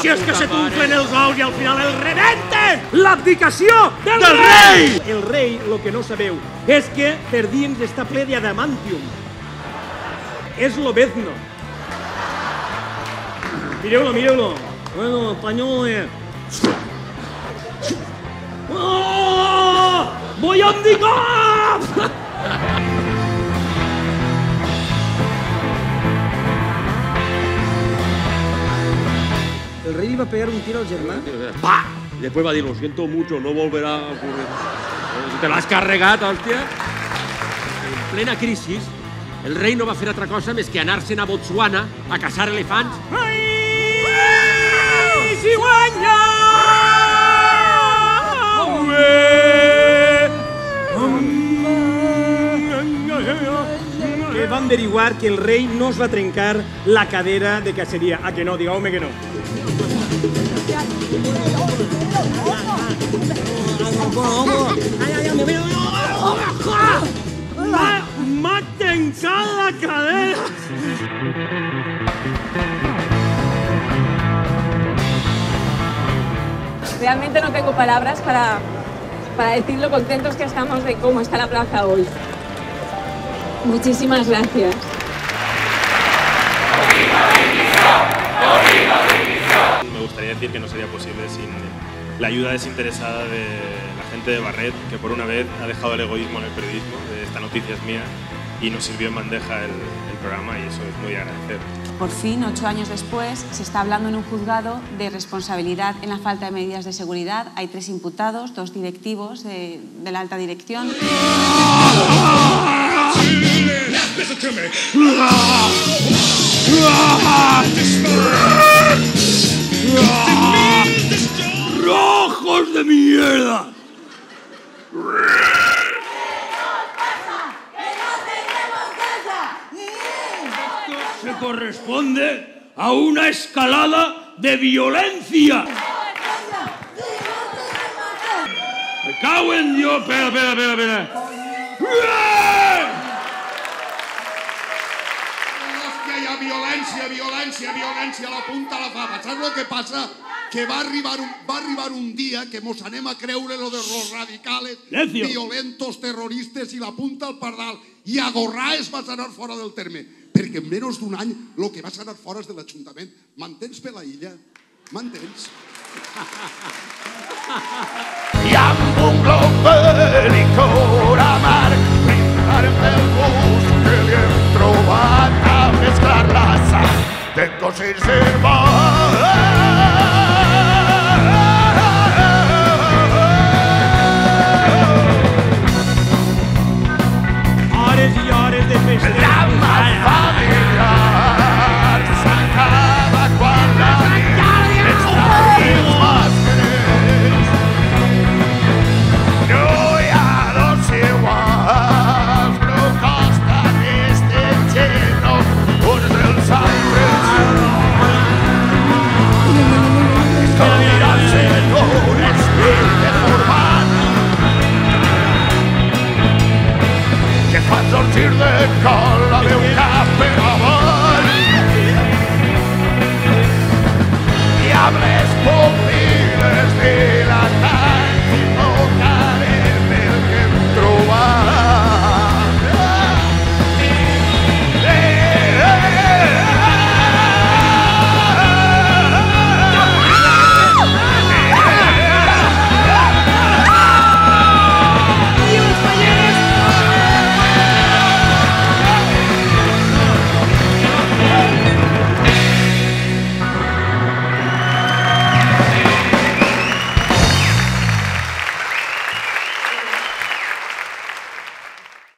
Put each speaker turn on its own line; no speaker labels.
Si és que se t'unflen els ous i al final el rebenten! L'abdicació del rei! El rei, el que no sabeu, és que per dins està ple d'adamantium. És l'Obezno. Mireu-lo, mireu-lo. Bueno, espanyol... ¡Oh! ¡Voy a abdicar!
El rey iba a pegar un tiro al germán.
¡Pah! Y después va a decir, lo siento mucho, no volverá a ocurrir. Te l'has carregat, hòstia. En plena crisi, el rei no va fer altra cosa més que anar-se'n a Botswana a caçar elefants. Ai! Si guanya!
Que van averiguar que el rei no es va trencar la cadera de caceria. A que no, digau-me que no.
M'ha trencat la cadera!
Realmente no tengo palabras para decir lo contentos que estamos de cómo está la plaza hoy. Muchísimas gracias.
Me gustaría decir que no sería posible sin la ayuda desinteresada de la gente de Barret, que por una vez ha dejado el egoísmo en el periodismo, de esta noticia es mía, y nos sirvió en bandeja el programa, y eso es muy agradecer.
Por fin, 8 años después, se está hablando en un juzgado de responsabilidad en la falta de medidas de seguridad. Hay 3 imputados, 2 directivos de la alta dirección.
¡Rojos de mierda! Se corresponde a una escalada de violencia. Me cago en Dios. Espera.
Hòstia, hi ha violència a la punta de la fama. Saps el que passa? Que va arribar un dia que mos anem a creure lo de los radicales, violentos, terroristes i la punta al pardal. I a Gorràs vas anar fora del terme. Perquè en menys d'un any el que vas anar fora és de l'Ajuntament. M'entens, per la illa? M'entens?
I amb un glob de licor amarg brindar-me el gust que li hem trobat a mesclar la sang de cosins hermans.
Hores i hores de festeig.
Drama familiar s'acaba quan la nit està dins màscares. No hi ha dos iguals, no costa este lleno, uns dels altres. Estan mirant-se un estil deformat que fa sortir de cola de un cafè avall i amb les pupil·les de la